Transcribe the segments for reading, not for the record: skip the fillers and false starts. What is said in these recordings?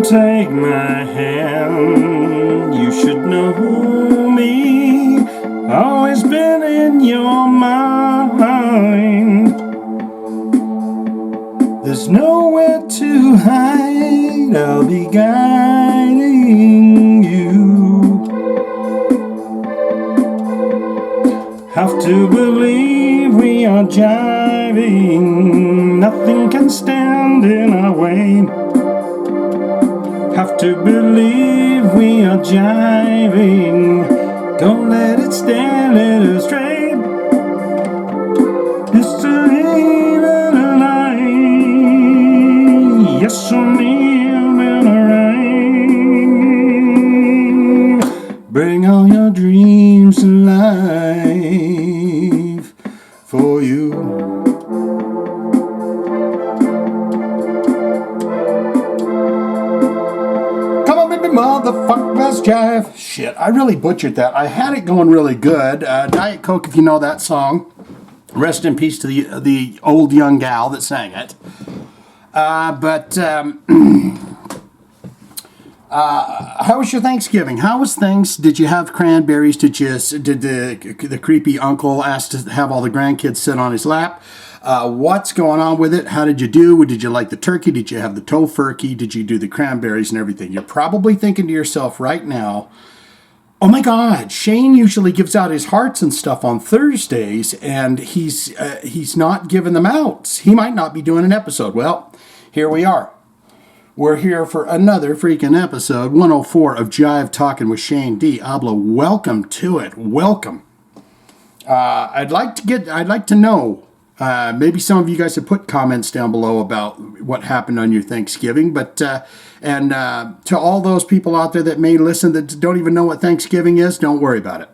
take my hand. You should know me. Always been in your mind. There's nowhere to hide. I'll be guiding you. Have to believe we are jiving. Nothing can stand in our way. Have to believe we are jiving. Don't let it stand, let it stray. It's a even a lie. Yes, I'm even a right. Bring all your dreams to life for you. Motherfuck, let's jive. Shit, I really butchered that. I had it going really good. Diet Coke, if you know that song. Rest in peace to the old young gal that sang it. How was your Thanksgiving? How was things? Did you have cranberries? Did the creepy uncle ask to have all the grandkids sit on his lap? What's going on with it? How did you do? Did you like the turkey? Did you have the tofurkey? Did you do the cranberries and everything? You're probably thinking to yourself right now, oh my God, Shane usually gives out his hearts and stuff on Thursdays, and he's not giving them out. He might not be doing an episode. Well, here we are. We're here for another freaking episode, 104 of Jive Talkin with Shane Diablo. Welcome to it. Welcome. I'd like to know. Maybe some of you guys have put comments down below about what happened on your Thanksgiving, but to all those people out there that may listen that don't even know what Thanksgiving is, don't worry about it.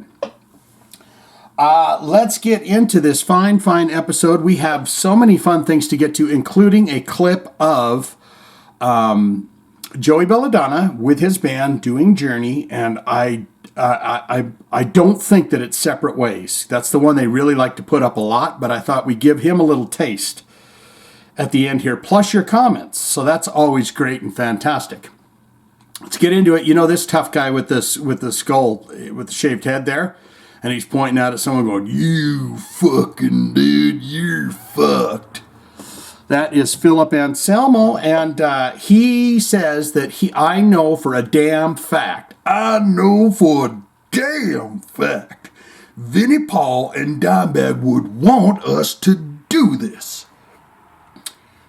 Let's get into this fine episode. We have so many fun things to get to, including a clip of Joey Belladonna with his band doing Journey, and I don't think that it's Separate Ways. That's the one they really like to put up a lot, but I thought we'd give him a little taste at the end here, plus your comments. So that's always great and fantastic. Let's get into it. You know this tough guy with the skull, with the shaved head there, and he's pointing out at someone going, "You fucking dude, you're fucked." That is Philip Anselmo, and he says that I know for a damn fact, Vinny Paul and Dimebag would want us to do this.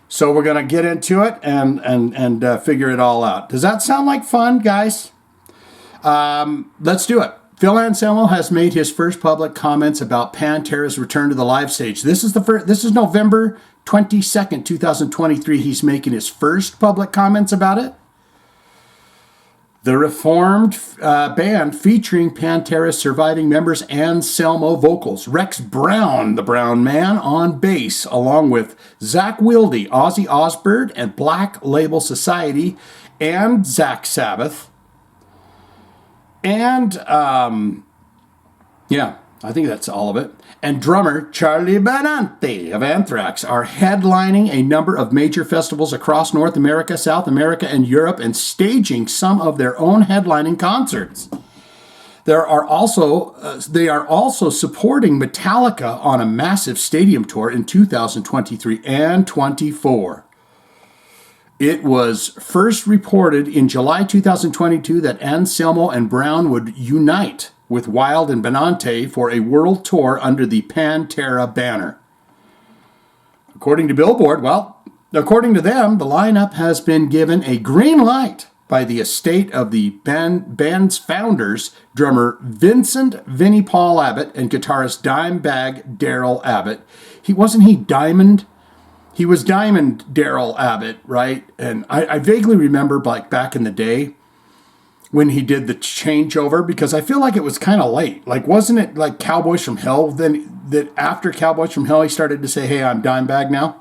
So we're going to get into it and figure it all out. Does that sound like fun, guys? Let's do it. Phil Anselmo has made his first public comments about Pantera's return to the live stage. This is November 22nd, 2023. He's making his first public comments about it. The reformed band featuring Pantera's surviving members Anselmo vocals, Rex Brown, the Brown Man, on bass, along with Zach Wilde, Ozzy Osbourne, and Black Label Society, and Zach Sabbath. And, I think that's all of it. And drummer Charlie Benante of Anthrax are headlining a number of major festivals across North America, South America, and Europe, and staging some of their own headlining concerts. They are also supporting Metallica on a massive stadium tour in 2023 and 24. It was first reported in July 2022 that Anselmo and Brown would unite with Wild and Benante for a world tour under the Pantera banner. According to Billboard, according to them, the lineup has been given a green light by the estate of the band's founders, drummer Vincent Vinny Paul Abbott and guitarist Dimebag Daryl Abbott. He was Diamond Daryl Abbott, right? And I vaguely remember back in the day when he did the changeover, because I feel like it was kind of late. Like, wasn't it like Cowboys from Hell? Then that after Cowboys from Hell, he started to say, "Hey, I'm Dimebag now."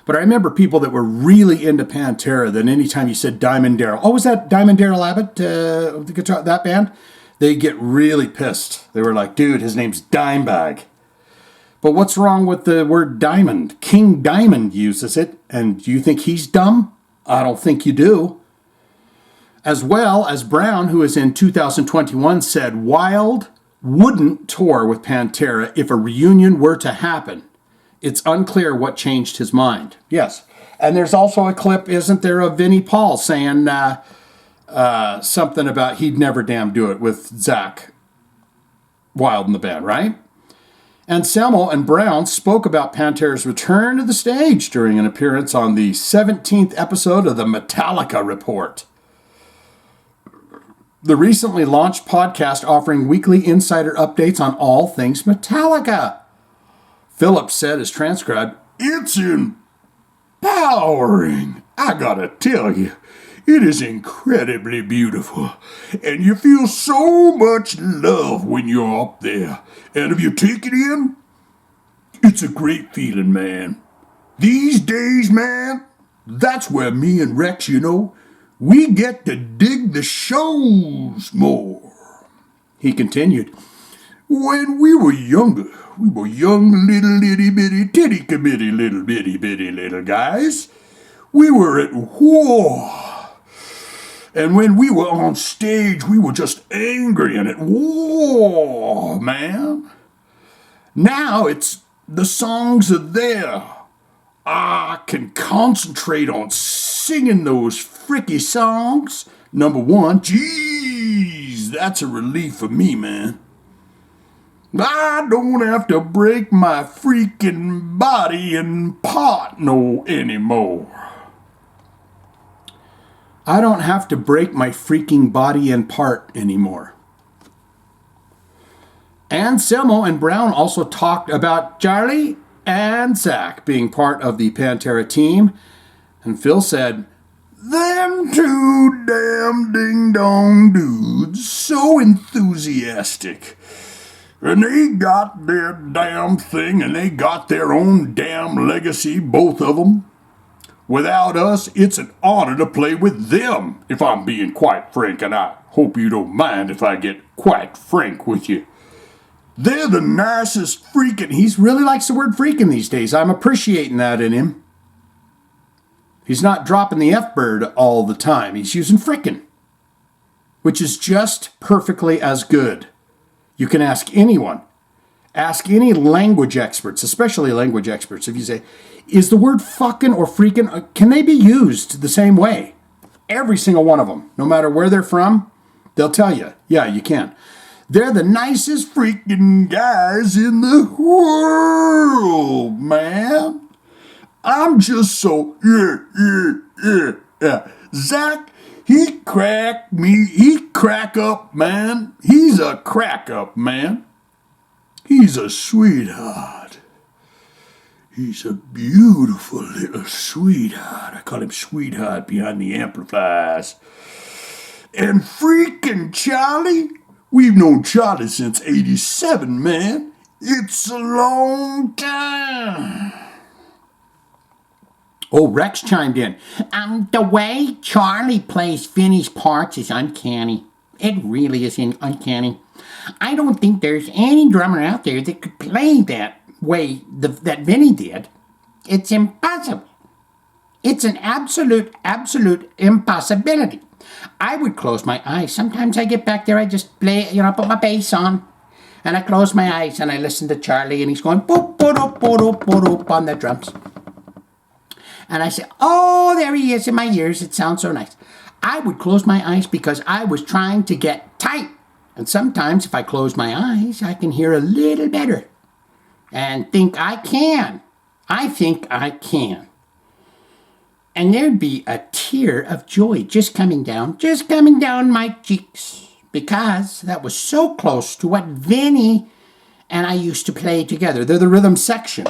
But I remember people that were really into Pantera. That anytime you said Diamond Daryl, was that Diamond Daryl Abbott, the guitar, that band? They get really pissed. They were like, "Dude, his name's Dimebag." But what's wrong with the word diamond? King Diamond uses it, and do you think he's dumb? I don't think you do. As well as Brown, who is in 2021, said Wild wouldn't tour with Pantera if a reunion were to happen. It's unclear what changed his mind. Yes. And there's also a clip, isn't there, of Vinny Paul saying something about he'd never damn do it with Zach Wild in the band, right? Anselmo and Brown spoke about Pantera's return to the stage during an appearance on the 17th episode of the Metallica Report, the recently launched podcast offering weekly insider updates on all things Metallica. Phillips said, as transcribed, "It's empowering. I gotta tell you, it is incredibly beautiful. And you feel so much love when you're up there. And if you take it in, it's a great feeling, man. These days, man, that's where me and Rex, we get to dig the shows more." He continued, "When we were younger, we were young little itty bitty titty committee little bitty bitty little guys. We were at war. And when we were on stage, we were just angry and at war, man. Now it's the songs are there. I can concentrate on singing those fricky songs. Number one, geez, that's a relief for me, man. I don't have to break my freaking body and Portnoy anymore. I don't have to break my freaking body and part anymore." Anselmo and Brown also talked about Charlie and Zach being part of the Pantera team. And Phil said, "Them two damn ding-dong dudes, so enthusiastic. And they got their damn thing, and they got their own damn legacy, both of them. Without us, it's an honor to play with them, if I'm being quite frank, and I hope you don't mind if I get quite frank with you. They're the nicest freaking..." He really likes the word freaking these days. I'm appreciating that in him. He's not dropping the F-bird all the time. He's using frickin', which is just perfectly as good. You can ask anyone. Ask any language experts, especially language experts. If you say, is the word fucking or freaking, can they be used the same way? Every single one of them, no matter where they're from, they'll tell you, yeah, you can. They're the nicest freaking guys in the world, man. I'm just so, yeah. Zach, he crack up, man. He's a crack up, man. He's a sweetheart. He's a beautiful little sweetheart. I call him sweetheart behind the amplifiers. And freaking Charlie, we've known Charlie since '87, man. It's a long time. Oh, Rex chimed in. The way Charlie plays Vinny's parts is uncanny. It really is uncanny. I don't think there's any drummer out there that could play that way that Vinny did. It's impossible. It's an absolute impossibility. I would close my eyes. Sometimes I get back there, I just play, put my bass on, and I close my eyes and I listen to Charlie, and he's going boop, boop, boop, boop, boop, boop on the drums. And I say, oh, there he is in my ears. It sounds so nice. I would close my eyes because I was trying to get tight. And sometimes if I close my eyes, I can hear a little better and think I can. I think I can. And there'd be a tear of joy just coming down my cheeks, because that was so close to what Vinny and I used to play together. They're the rhythm section.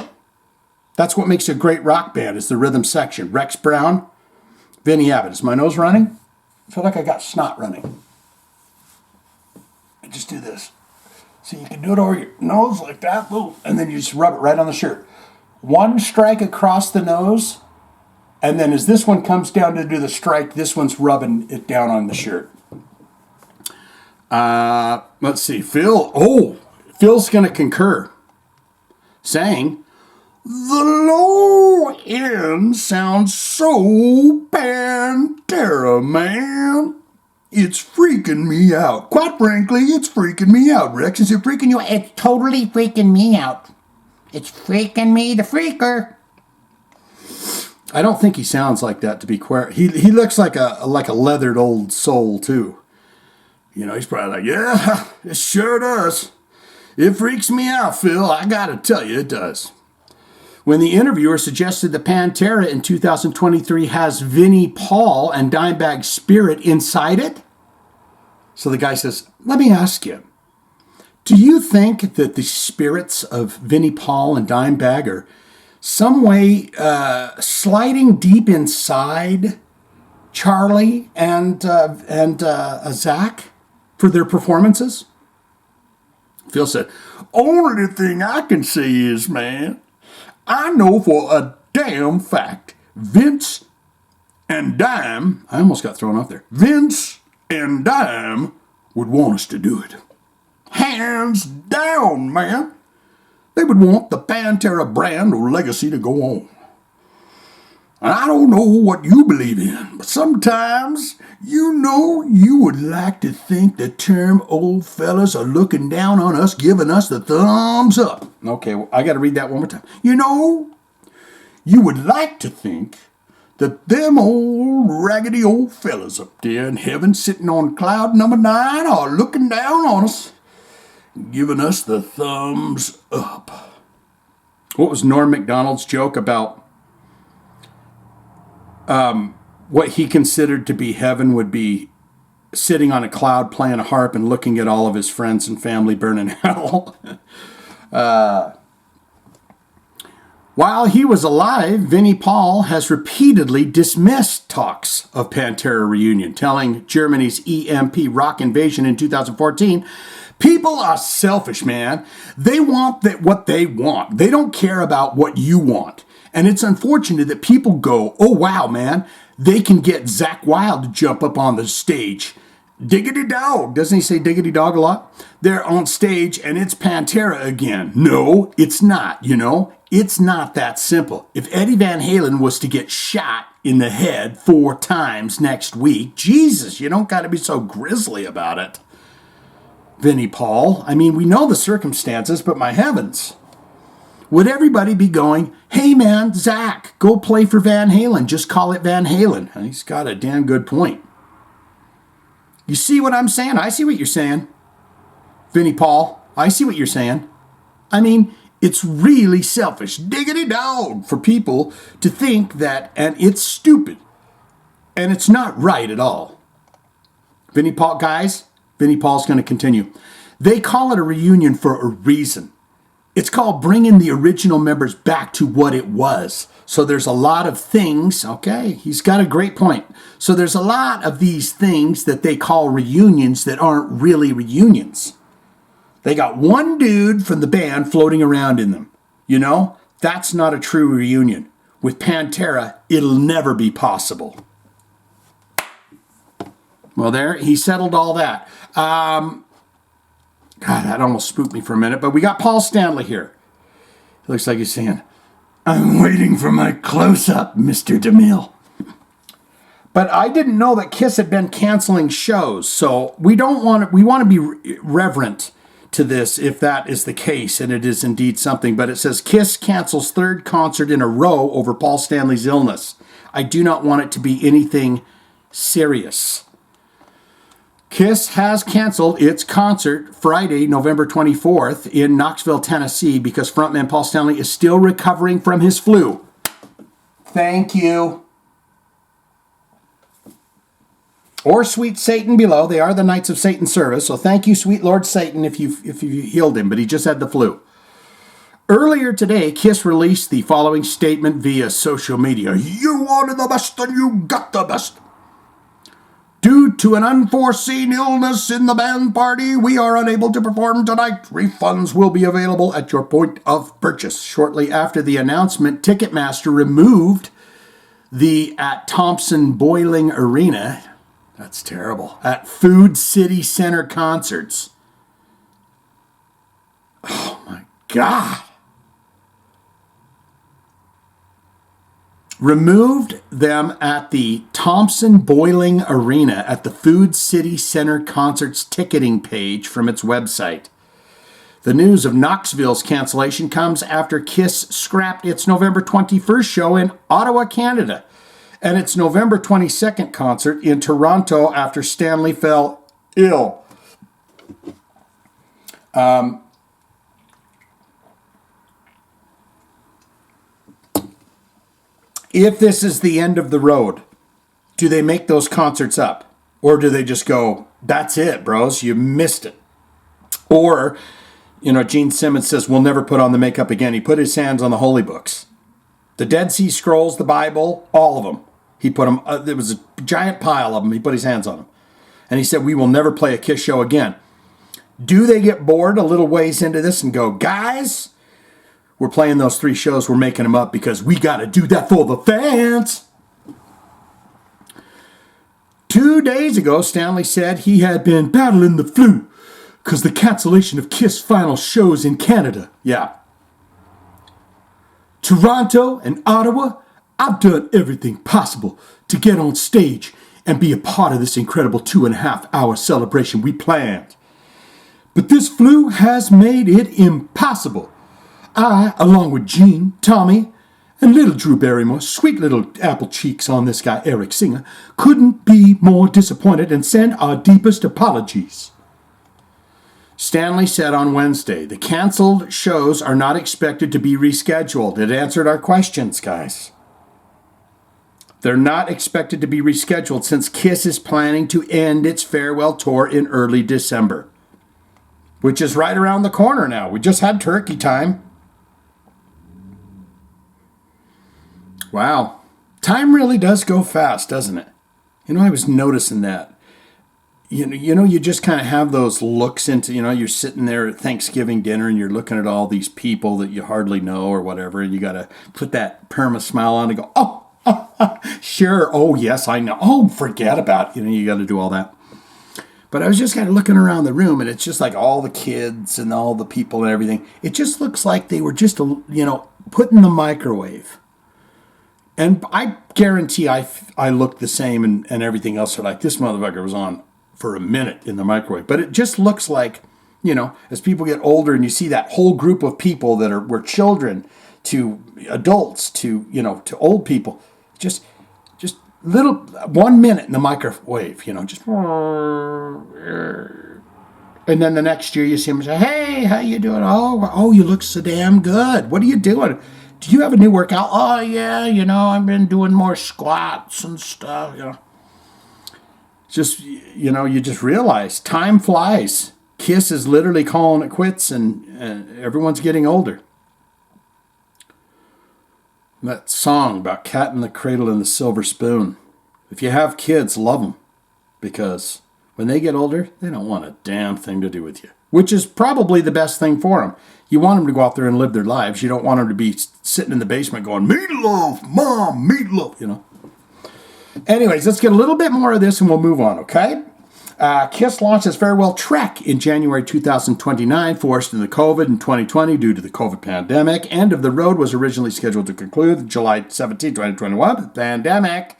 That's what makes a great rock band, is the rhythm section. Rex Brown, Vinny Abbott. Is my nose running? I feel like I got snot running. I just do this. So you can do it over your nose like that, and then you just rub it right on the shirt. One strike across the nose, and then as this one comes down to do the strike, this one's rubbing it down on the shirt. Let's see. Phil's going to concur, saying, The low end sounds so Pantera, man. It's freaking me out. Quite frankly, it's freaking me out, Rex. Is it freaking you out? It's totally freaking me out. It's freaking me the freaker. I don't think he sounds like that, to be queer. He looks like a leathered old soul, too. You know, he's probably like, yeah, it sure does. It freaks me out, Phil. I gotta tell you, it does. When the interviewer suggested the Pantera in 2023 has Vinny Paul and Dimebag Spirit inside it, so the guy says, let me ask you, do you think that the spirits of Vinny Paul and Dimebag are some way sliding deep inside Charlie and Zach for their performances? Phil said, only thing I can say is, man, I know for a damn fact Vince and Dime, I almost got thrown off there, Vince and Dime would want us to do it. Hands down, man. They would want the Pantera brand or legacy to go on. And I don't know what you believe in, but sometimes, you know, you would like to think the term old fellas are looking down on us, giving us the thumbs up. Okay, well, I got to read that one more time. You know, you would like to think that them old raggedy old fellas up there in heaven sitting on cloud number 9 are looking down on us, giving us the thumbs up. What was Norm Macdonald's joke about what he considered to be heaven would be sitting on a cloud playing a harp and looking at all of his friends and family burn in hell? While he was alive, Vinnie Paul has repeatedly dismissed talks of Pantera reunion, telling Germany's EMP Rock Invasion in 2014, people are selfish, man. They want what they want. They don't care about what you want. And it's unfortunate that people go, oh, wow, man, they can get Zakk Wylde to jump up on the stage. Diggity dog. Doesn't he say diggity dog a lot? They're on stage and it's Pantera again. No, it's not, you know. It's not that simple. If Eddie Van Halen was to get shot in the head 4 times next week, Jesus, you don't got to be so grisly about it. Vinnie Paul, I mean, we know the circumstances, but my heavens. Would everybody be going, hey man, Zach, go play for Van Halen. Just call it Van Halen. He's got a damn good point. You see what I'm saying? I see what you're saying. Vinnie Paul, I see what you're saying. I mean, it's really selfish, diggity dog, for people to think that, and it's stupid. And it's not right at all. Vinnie Paul, guys, Vinnie Paul's going to continue. They call it a reunion for a reason. It's called bringing the original members back to what it was. So there's a lot of things, okay, he's got a great point. So there's a lot of these things that they call reunions that aren't really reunions. They got one dude from the band floating around in them. You know, that's not a true reunion. With Pantera, it'll never be possible. Well, there, he settled all that. God, that almost spooked me for a minute, but we got Paul Stanley here. It looks like he's saying, I'm waiting for my close-up, Mr. DeMille. But I didn't know that Kiss had been canceling shows, so we want to be reverent to this if that is the case, and it is indeed something. But it says Kiss cancels 3rd concert in a row over Paul Stanley's illness. I do not want it to be anything serious. Kiss has canceled its concert Friday, November 24th in Knoxville, Tennessee, because frontman Paul Stanley is still recovering from his flu. Thank you. Or sweet Satan below. They are the Knights of Satan service, so thank you, sweet Lord Satan, if you healed him, but he just had the flu. Earlier today, Kiss released the following statement via social media. You wanted the best and you got the best. Due to an unforeseen illness in the band party, we are unable to perform tonight. Refunds will be available at your point of purchase. Shortly after the announcement, Ticketmaster removed the at Thompson Boiling Arena, that's terrible, at Food City Center concerts. Oh my God. removed them at the Thompson Boiling Arena at the Food City Center Concerts ticketing page from its website. The news of Knoxville's cancellation comes after Kiss scrapped its November 21st show in Ottawa, Canada, and its November 22nd concert in Toronto after Stanley fell ill. If this is the end of the road, do they make those concerts up? Or do they just go, that's it, bros, you missed it? Or, Gene Simmons says, we'll never put on the makeup again. He put his hands on the holy books. The Dead Sea Scrolls, the Bible, all of them. He put them, there was a giant pile of them. He put his hands on them. And he said, we will never play a Kiss show again. Do they get bored a little ways into this and go, guys, we're playing those 3 shows, we're making them up because we got to do that for the fans? 2 days ago, Stanley said he had been battling the flu because the cancellation of Kiss final shows in Canada. Yeah. Toronto and Ottawa, I've done everything possible to get on stage and be a part of this incredible 2.5-hour celebration we planned. But this flu has made it impossible. I, along with Gene, Tommy, and little Drew Barrymore, sweet little apple cheeks on this guy, Eric Singer, couldn't be more disappointed and send our deepest apologies. Stanley said on Wednesday, the canceled shows are not expected to be rescheduled. It answered our questions, guys. They're not expected to be rescheduled since Kiss is planning to end its farewell tour in early December, which is right around the corner now. We just had turkey time. Wow. Time really does go fast, doesn't it? I was noticing that. You just kind of have those looks into, you're sitting there at Thanksgiving dinner and you're looking at all these people that you hardly know or whatever, and you got to put that perma smile on and go, oh, sure, oh, yes, I know. Oh, forget about it. You got to do all that. But I was just kind of looking around the room, and it's just like all the kids and all the people and everything. It just looks like they were just, put in the microwave. And I guarantee I looked the same and everything else. Are like, this motherfucker was on for a minute in the microwave. But it just looks like, as people get older and you see that whole group of people that were children to adults to, to old people, just little 1 minute in the microwave, just. And then the next year you see them say, hey, how you doing? Oh, you look so damn good. What are you doing? Do you have a new workout? Oh, yeah, I've been doing more squats and stuff, Just, you just realize time flies. Kiss is literally calling it quits, and everyone's getting older. That song about Cat in the Cradle and the Silver Spoon. If you have kids, love them. Because when they get older, they don't want a damn thing to do with you. Which is probably the best thing for them. You want them to go out there and live their lives. You don't want them to be sitting in the basement going, meatloaf, mom, meatloaf, Anyways, let's get a little bit more of this and we'll move on, okay? Kiss launched its farewell trek in January 2029, forced into COVID in 2020 due to the COVID pandemic. End of the road was originally scheduled to conclude July 17, 2021, but the pandemic.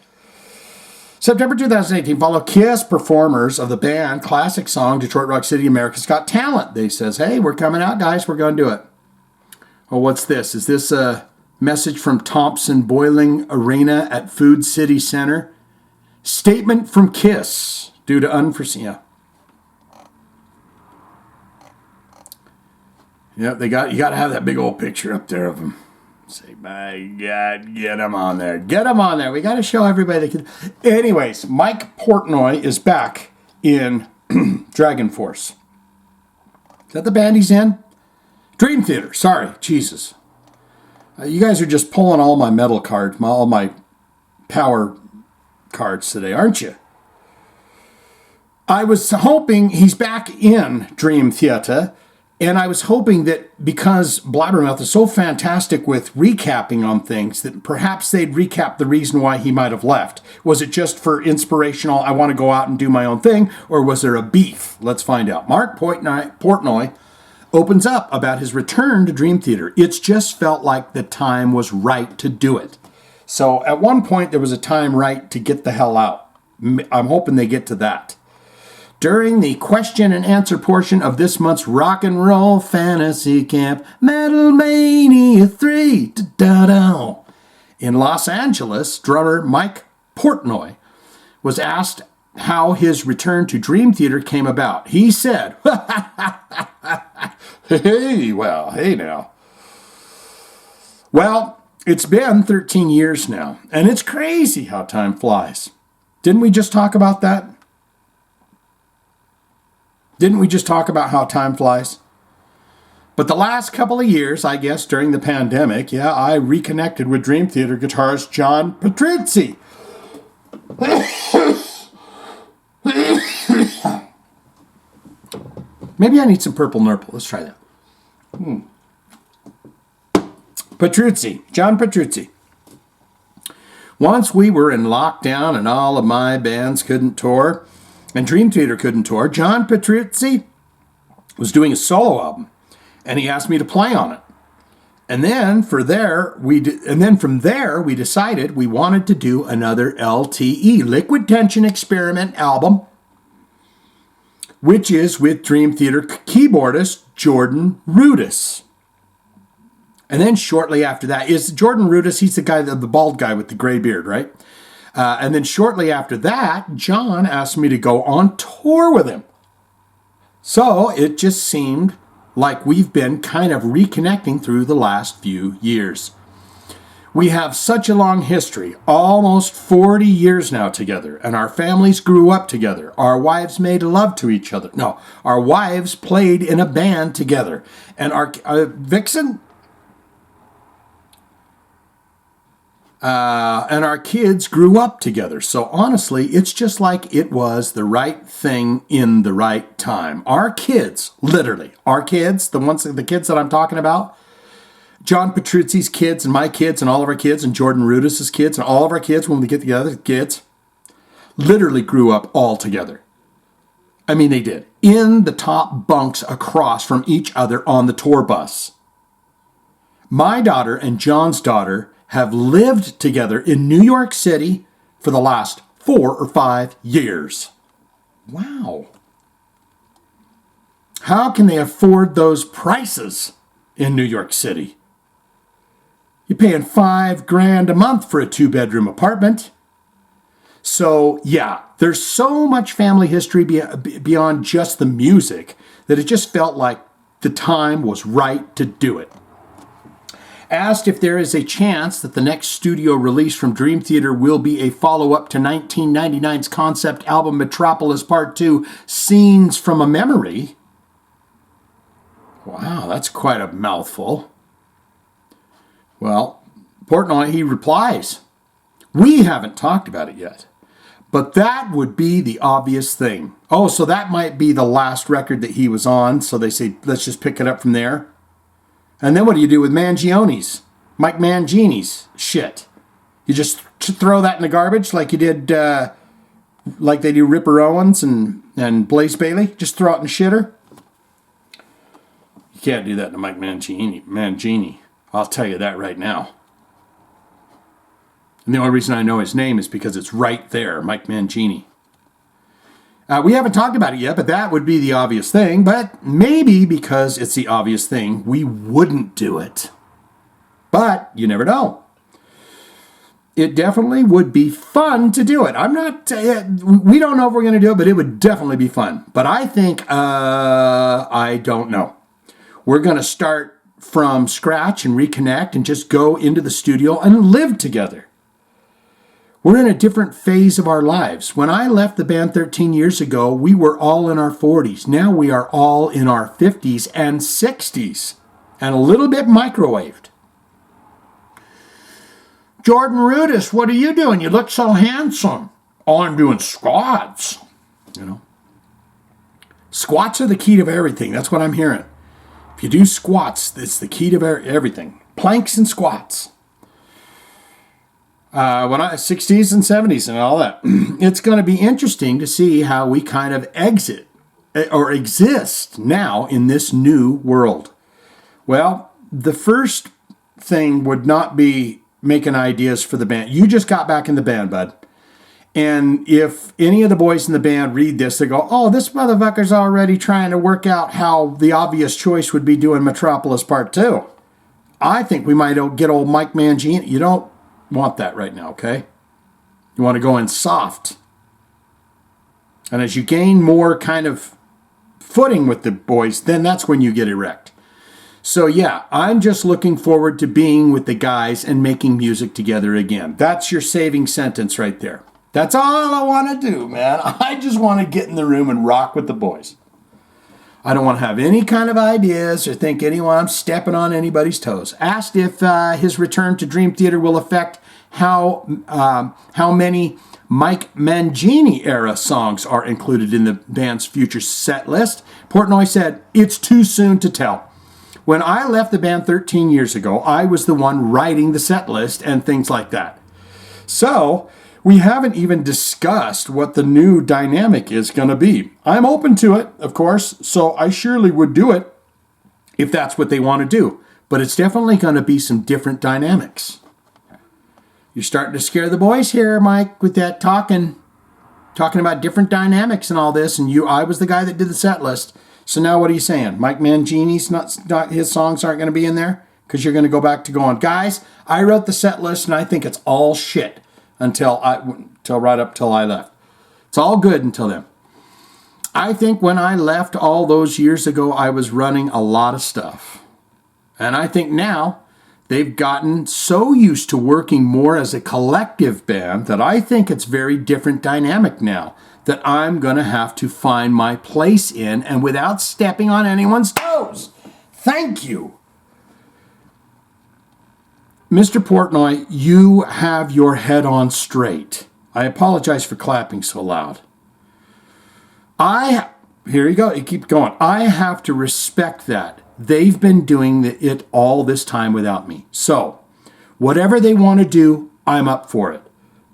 September 2018, follow Kiss performers of the band classic song Detroit Rock City, America's Got Talent. They says, hey, we're coming out, guys. We're going to do it. Oh, what's this? Is this a message from Thompson Boiling Arena at Food City Center? Statement from Kiss due to unforeseen. Yeah, you got to have that big old picture up there of them. Say, my God, get them on there. Get them on there. We got to show everybody they can. Anyways, Mike Portnoy is back in Dragon Force. Is that the band he's in? Dream Theater. Sorry. Jesus. You guys are just pulling all my metal cards, all my power cards today, aren't you? I was hoping he's back in Dream Theater. And I was hoping that because Blabbermouth is so fantastic with recapping on things, that perhaps they'd recap the reason why he might have left. Was it just for inspirational, I want to go out and do my own thing, or was there a beef? Let's find out. Mark Portnoy opens up about his return to Dream Theater. It's just felt like the time was right to do it. So at one point, there was a time right to get the hell out. I'm hoping they get to that. During the question and answer portion of this month's Rock and Roll Fantasy Camp, Metal Mania 3, da-da-da. In Los Angeles, drummer Mike Portnoy was asked how his return to Dream Theater came about. He said, hey now. Well, it's been 13 years now, and it's crazy how time flies. Didn't we just talk about that? Didn't we just talk about how time flies? But the last couple of years, I guess, during the pandemic, I reconnected with Dream Theater guitarist John Petrucci. Maybe I need some purple nurple. Let's try that. Petrucci, John Petrucci. Once we were in lockdown and all of my bands couldn't tour, and Dream Theater couldn't tour, John Petrucci was doing a solo album, and he asked me to play on it. And then from there, we decided we wanted to do another LTE, Liquid Tension Experiment album, which is with Dream Theater keyboardist Jordan Rudess. And then shortly after that is Jordan Rudess. He's the guy, the bald guy with the gray beard, right? And then shortly after that, John asked me to go on tour with him. So it just seemed like we've been kind of reconnecting through the last few years. We have such a long history, almost 40 years now together, and our families grew up together. Our wives made love to each other. No, our wives played in a band together. And our Vixen... and our kids grew up together. So honestly, it's just like it was the right thing in the right time. Our kids, literally, our kids, the kids that I'm talking about, John Petrucci's kids and my kids and all of our kids and Jordan Rudess's kids and all of our kids when we get together, kids, literally grew up all together. I mean, they did. In the top bunks across from each other on the tour bus. My daughter and John's daughter have lived together in New York City for the last 4 or 5 years. Wow. How can they afford those prices in New York City? You're paying $5,000 a month for a 2-bedroom apartment. So, there's so much family history beyond just the music that it just felt like the time was right to do it. Asked if there is a chance that the next studio release from Dream Theater will be a follow-up to 1999's concept album Metropolis Part 2, Scenes from a Memory. Wow, that's quite a mouthful. Well, Portnoy, he replies, we haven't talked about it yet, but that would be the obvious thing. Oh, so that might be the last record that he was on, so they say, let's just pick it up from there. And then what do you do with Mangione's, Mike Mangini's shit? You just throw that in the garbage like you did, like they do Ripper Owens and Blaze Bayley? Just throw it in the shitter? You can't do that to Mike Mangini. I'll tell you that right now. And the only reason I know his name is because it's right there, Mike Mangini. We haven't talked about it yet, but that would be the obvious thing. But maybe because it's the obvious thing, we wouldn't do it. But you never know. It definitely would be fun to do it. We don't know if we're going to do it, but it would definitely be fun. But I think, I don't know. We're going to start from scratch and reconnect and just go into the studio and live together. We're in a different phase of our lives. When I left the band 13 years ago, we were all in our 40s. Now we are all in our 50s and 60s. And a little bit microwaved. Jordan Rudess, what are you doing? You look so handsome. Oh, I'm doing squats. Squats are the key to everything. That's what I'm hearing. If you do squats, it's the key to everything. Planks and squats. 60s and 70s and all that. It's going to be interesting to see how we kind of exit or exist now in this new world. Well, the first thing would not be making ideas for the band. You just got back in the band, bud. And if any of the boys in the band read this, they go, oh, this motherfucker's already trying to work out how the obvious choice would be doing Metropolis Part 2. I think we might get old Mike Mangini. You don't want that right now, okay? You want to go in soft. And as you gain more kind of footing with the boys, then that's when you get erect. So yeah, I'm just looking forward to being with the guys and making music together again. That's your saving sentence right there. That's all I want to do, man. I just want to get in the room and rock with the boys. I don't want to have any kind of ideas or think I'm stepping on anybody's toes. Asked if his return to Dream Theater will affect how many Mike Mangini era songs are included in the band's future set list, Portnoy said, it's too soon to tell. When I left the band 13 years ago, I was the one writing the set list and things like that. So we haven't even discussed what the new dynamic is going to be. I'm open to it, of course, so I surely would do it if that's what they want to do. But it's definitely going to be some different dynamics. You're starting to scare the boys here, Mike, with that talking about different dynamics and all this. And I was the guy that did the set list. So now what are you saying? Mike Mangini's not his songs aren't going to be in there? Because you're going to go back to going, guys, I wrote the set list and I think it's all shit until right up till I left. It's all good until then. I think when I left all those years ago, I was running a lot of stuff. And I think now they've gotten so used to working more as a collective band that I think it's very different dynamic now that I'm going to have to find my place in and without stepping on anyone's toes. Thank you. Mr. Portnoy, you have your head on straight. I apologize for clapping so loud. Here you go. You keep going. I have to respect that. They've been doing it all this time without me. So, whatever they want to do, I'm up for it.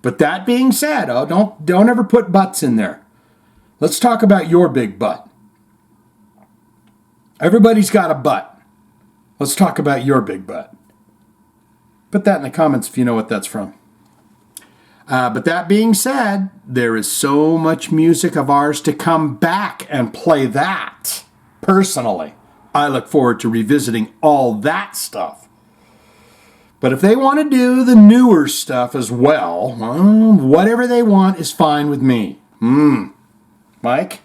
But that being said, don't ever put butts in there. Let's talk about your big butt. Everybody's got a butt. Let's talk about your big butt. Put that in the comments if you know what that's from. But that being said, there is so much music of ours to come back and play that. Personally, I look forward to revisiting all that stuff. But if they want to do the newer stuff as well, whatever they want is fine with me. Mike?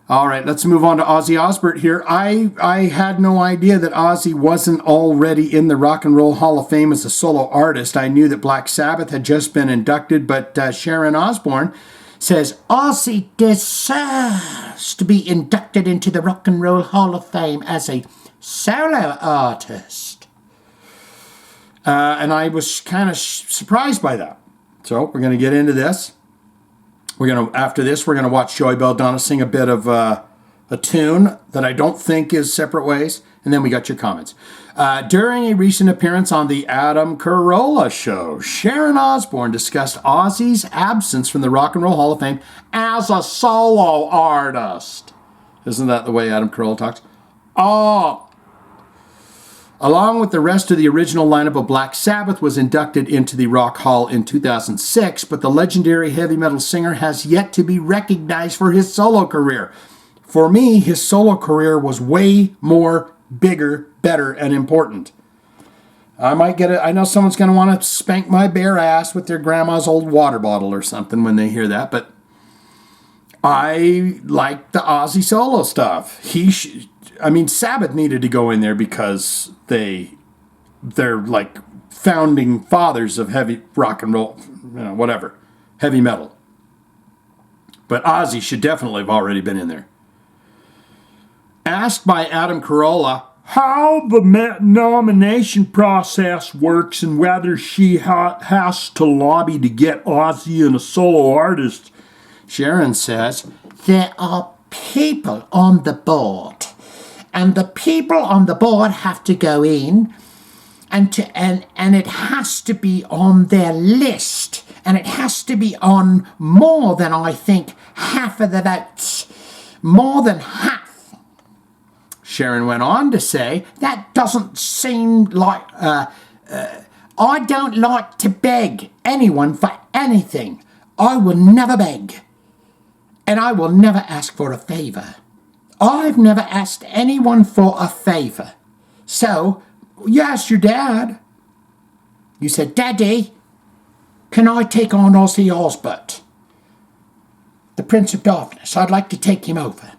All right, let's move on to Ozzy Osbourne here. I had no idea that Ozzy wasn't already in the Rock and Roll Hall of Fame as a solo artist. I knew that Black Sabbath had just been inducted, but Sharon Osbourne says Ozzy deserves to be inducted into the Rock and Roll Hall of Fame as a solo artist. And I was kind of surprised by that. So we're going to get into this. After this, we're going to watch Joey Belladonna sing a bit of a tune that I don't think is Separate Ways. And then we got your comments. During a recent appearance on the Adam Carolla Show, Sharon Osbourne discussed Ozzy's absence from the Rock and Roll Hall of Fame as a solo artist. Isn't that the way Adam Carolla talks? Along with the rest of the original lineup of Black Sabbath was inducted into the Rock Hall in 2006, but the legendary heavy metal singer has yet to be recognized for his solo career. For me, his solo career was way more bigger, better, and important. I might get it. I know someone's going to want to spank my bare ass with their grandma's old water bottle or something when they hear that, but I like the Ozzy solo stuff. Sabbath needed to go in there because they're like founding fathers of heavy rock and roll, whatever, heavy metal. But Ozzy should definitely have already been in there. Asked by Adam Carolla how the nomination process works and whether she has to lobby to get Ozzy and a solo artist, Sharon says, there are people on the board. And the people on the board have to go in and it has to be on their list. And it has to be on more than, I think, half of the votes. More than half. Sharon went on to say, that doesn't seem like I don't like to beg anyone for anything. I will never beg. And I will never ask for a favor. I've never asked anyone for a favor. So, you asked your dad. You said, Daddy, can I take on Ozzy Osbourne, the Prince of Darkness? I'd like to take him over.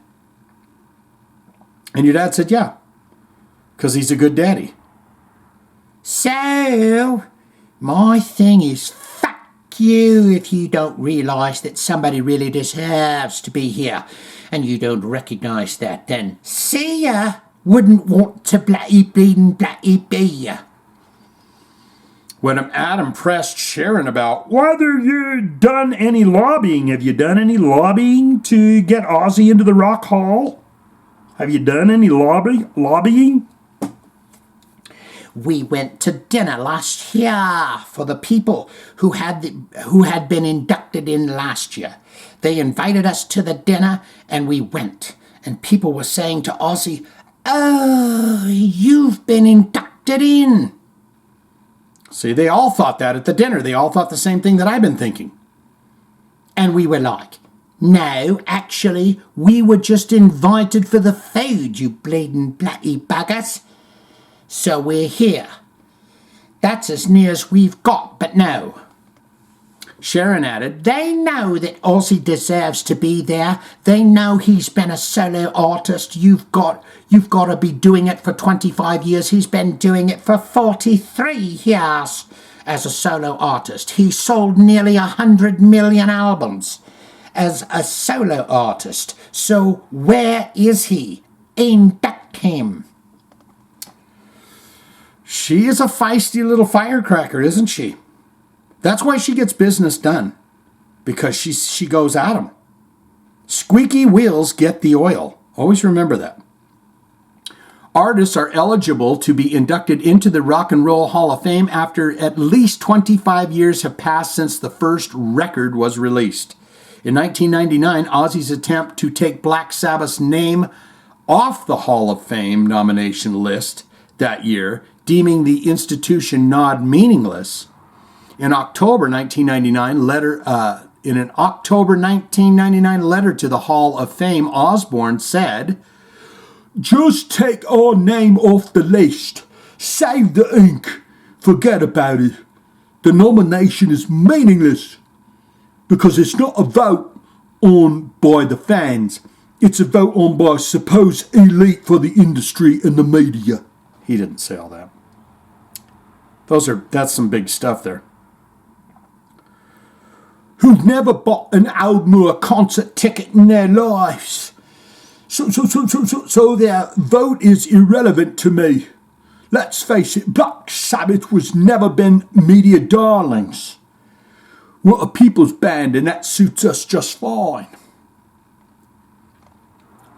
And your dad said, yeah, because he's a good daddy. So, my thing is, fuck you if you don't realise that somebody really deserves to be here, and you don't recognise that, then see ya, wouldn't want to bloody be ya. When Adam pressed Sharon about whether you'd done any lobbying, have you done any lobbying to get Ozzy into the Rock Hall? Have you done any lobbying? We went to dinner last year for the people who had been inducted in last year. They invited us to the dinner and we went. And people were saying to Ozzy, "Oh, you've been inducted in." See, they all thought that at the dinner. They all thought the same thing that I've been thinking. And we were like, "No, actually, we were just invited for the food, you bleeding bloody buggers. So we're here. That's as near as we've got, but no." Sharon added, They know that Ozzy deserves to be there. They know he's been a solo artist. You've got to be doing it for 25 years. He's been doing it for 43 years as a solo artist. He sold nearly 100 million albums as a solo artist. So where is he? Induct him. she is a feisty little firecracker, isn't she? That's why she gets business done, because she goes at him. Squeaky wheels get the oil. Always remember that. Artists are eligible to be inducted into the Rock and Roll Hall of Fame after at least 25 years have passed since the first record was released. In 1999, Ozzy's attempt to take Black Sabbath's name off the Hall of Fame nomination list that year, deeming the institution nod meaningless. In October 1999 in an October 1999 letter to the Hall of Fame, Osbourne said, "Just take our name off the list. Save the ink. Forget about it. The nomination is meaningless because it's not a vote on by the fans. It's a vote on by supposed elite for the industry and the media." He didn't say all that. That's some big stuff there. "Who've never bought an album or a concert ticket in their lives. So their vote is irrelevant to me. Let's face it, Black Sabbath was never been media darlings. We're a people's band and that suits us just fine."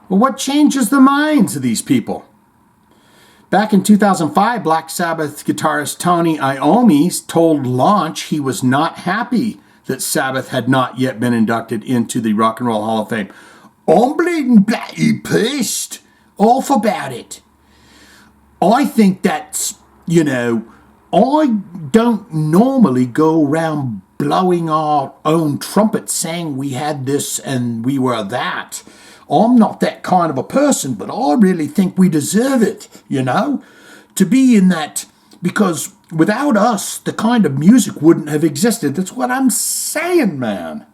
Well, what changes the minds of these people? Back in 2005, Black Sabbath guitarist Tony Iommi told Launch he was not happy that Sabbath had not yet been inducted into the Rock and Roll Hall of Fame. "I'm bleeding bloody pissed off about it. I think that's, I don't normally go around blowing our own trumpet saying we had this and we were that. I'm not that kind of a person, but I really think we deserve it, to be in that, because without us, the kind of music wouldn't have existed." That's what I'm saying, man.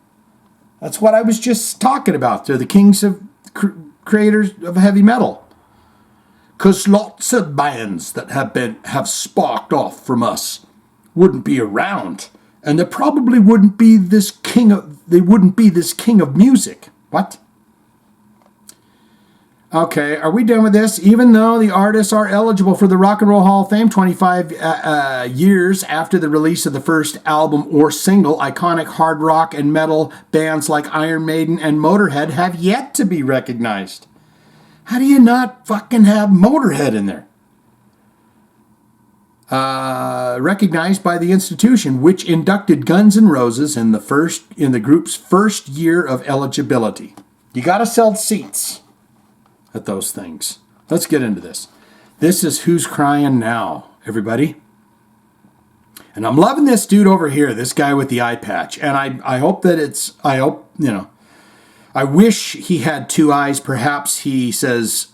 That's what I was just talking about. They're the kings of creators of heavy metal. Because lots of bands that have sparked off from us wouldn't be around, and there probably wouldn't be this king of music. What? Okay, are we done with this? Even though the artists are eligible for the Rock and Roll Hall of Fame 25 years after the release of the first album or single, iconic hard rock and metal bands like Iron Maiden and Motorhead have yet to be recognized. How do you not fucking have Motorhead in there? Recognized by the institution, which inducted Guns N' Roses in the group's first year of eligibility. You gotta sell seats at those things. Let's get into this. This is Who's Crying Now, everybody. And I'm loving this dude over here, this guy with the eye patch. And I hope that I wish he had two eyes. Perhaps he says,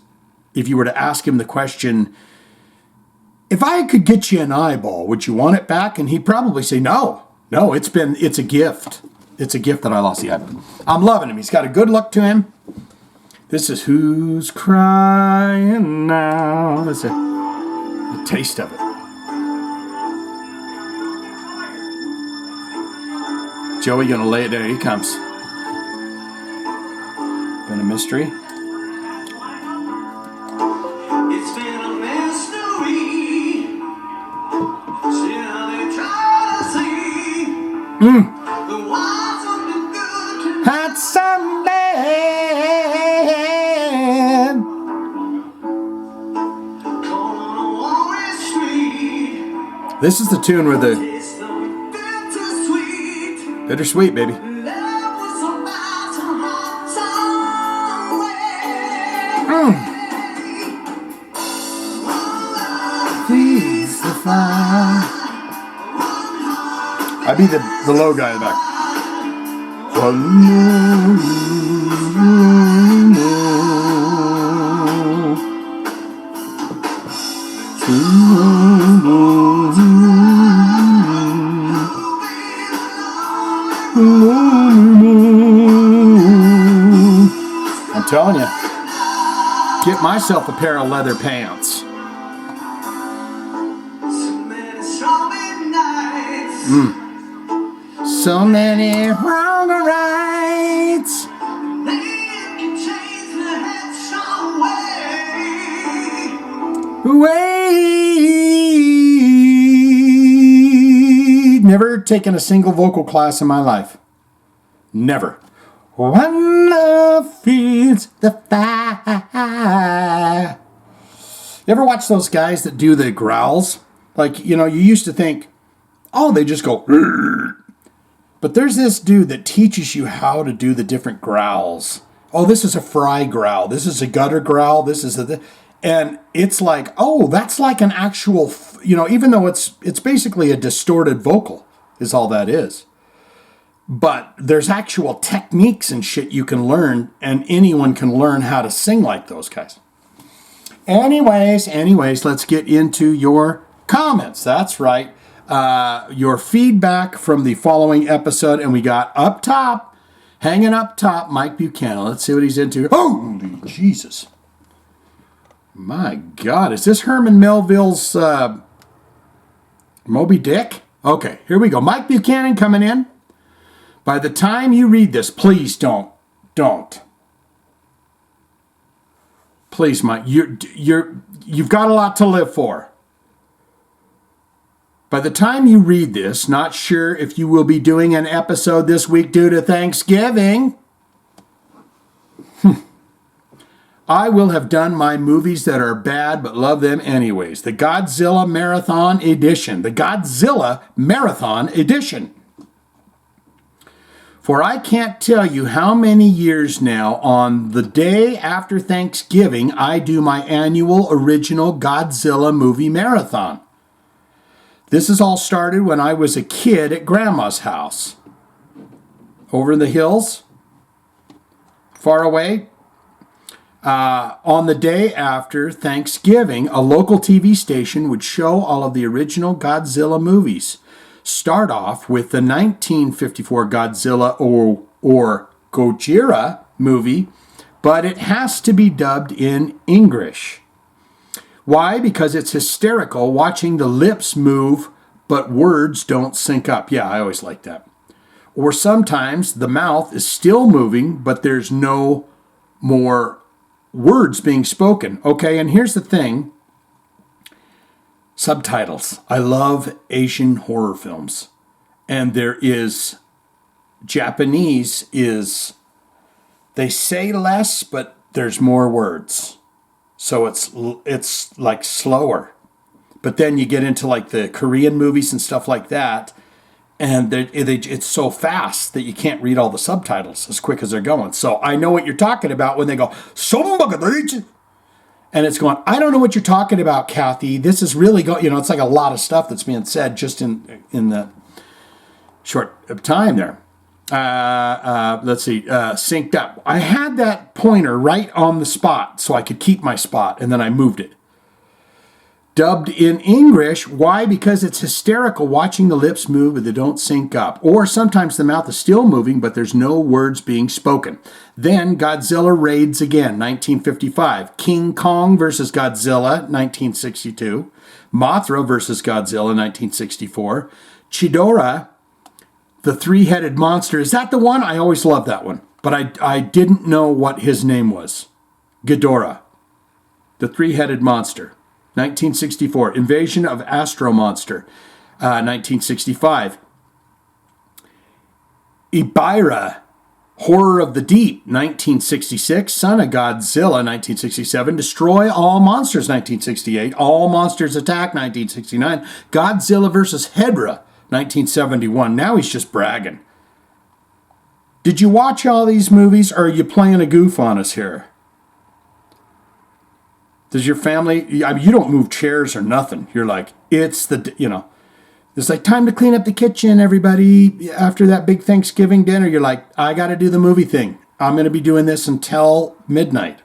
if you were to ask him the question, if I could get you an eyeball, would you want it back? And he'd probably say, no, it's a gift. It's a gift that I lost the eyeball. I'm loving him. He's got a good look to him. This is Who's Crying Now. That's a taste of it. Joey gonna lay it there. He comes. Been a mystery. It's been a mystery. Still they try to see. The wasn't been good to Had some land. call on a one-way street. This is the tune where the It's the bittersweet. bittersweet, baby. Love was about to haunt somewhere. Feeds the fire. I'd be the low guy in the back. I'm telling you, get myself a pair of leather pants. So many stormy nights. So many wrong rights. They can change the headstrong way. Never taken a single vocal class in my life. Never. When love feeds the fire. You ever watch those guys that do the growls? Like, you used to think, oh, they just go, "Rrr." But there's this dude that teaches you how to do the different growls. Oh, this is a fry growl. This is a gutter growl. This is and it's like, oh, that's like an actual, even though it's basically a distorted vocal is all that is. But there's actual techniques and shit you can learn, and anyone can learn how to sing like those guys. Anyways, let's get into your comments. That's right. Your feedback from the following episode, and we got up top, hanging up top, Mike Buchanan. Let's see what he's into. Holy Jesus. My God, is this Herman Melville's Moby Dick? Okay, here we go. Mike Buchanan coming in. By the time you read this, please don't. Please, Mike, you've got a lot to live for. By the time you read this, not sure if you will be doing an episode this week due to Thanksgiving. I will have done my movies that are bad but love them anyways. The Godzilla Marathon Edition. The Godzilla Marathon Edition. For I can't tell you how many years now, on the day after Thanksgiving, I do my annual original Godzilla movie marathon. This has all started when I was a kid at Grandma's house. Over in the hills, far away. On the day after Thanksgiving, a local TV station would show all of the original Godzilla movies. Start off with the 1954 Godzilla or Gojira movie, but it has to be dubbed in English. Why? Because it's hysterical watching the lips move, but words don't sync up. Yeah, I always like that. Or sometimes the mouth is still moving, but there's no more words being spoken. Okay, and here's the thing. Subtitles. I love Asian horror films. And there is, Japanese is, they say less, but there's more words. So it's like slower. But then you get into like the Korean movies and stuff like that, and it's so fast that you can't read all the subtitles as quick as they're going. So I know what you're talking about when they go, And it's going, I don't know what you're talking about, Kathy. This is really it's like a lot of stuff that's being said just in the short time there. Let's see, synced up. I had that pointer right on the spot so I could keep my spot, and then I moved it. Dubbed in English. Why? Because it's hysterical watching the lips move, but they don't sync up. Or sometimes the mouth is still moving, but there's no words being spoken. Then Godzilla raids again, 1955. King Kong versus Godzilla, 1962. Mothra versus Godzilla, 1964. Chidora, the three-headed monster. Is that the one? I always loved that one. But I didn't know what his name was. Ghidorah, the three-headed monster. 1964, Invasion of Astro Monster, 1965. Ibira, Horror of the Deep, 1966. Son of Godzilla, 1967. Destroy All Monsters, 1968. All Monsters Attack, 1969. Godzilla vs. Hedorah, 1971. Now he's just bragging. Did you watch all these movies, or are you playing a goof on us here? Does your family, I mean, you don't move chairs or nothing. You're like, it's like time to clean up the kitchen, everybody. After that big Thanksgiving dinner, you're like, I got to do the movie thing. I'm going to be doing this until midnight.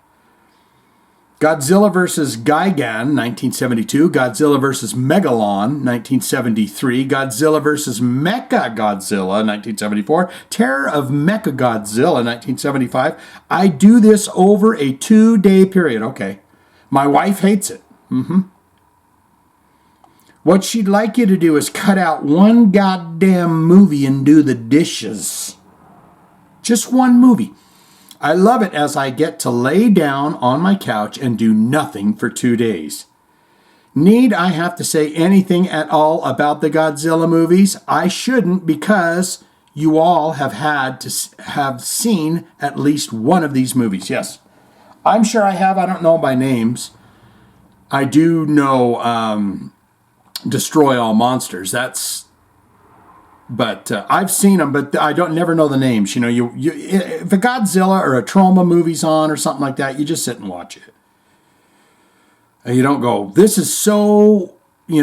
Godzilla vs. Gigan, 1972. Godzilla vs. Megalon, 1973. Godzilla vs. Mecha Godzilla, 1974. Terror of Mecha Godzilla, 1975. I do this over a 2-day period. Okay. My wife hates it. What she'd like you to do is cut out one goddamn movie and do the dishes. Just one movie. I love it as I get to lay down on my couch and do nothing for 2 days. Need I have to say anything at all about the Godzilla movies? I shouldn't, because you all have had to have seen at least one of these movies. Yes. I'm sure I have. I don't know by names. I do know Destroy All Monsters. But I've seen them, but I never know the names. If a Godzilla or a Troma movie's on or something like that, you just sit and watch it. And you don't go, this is so, I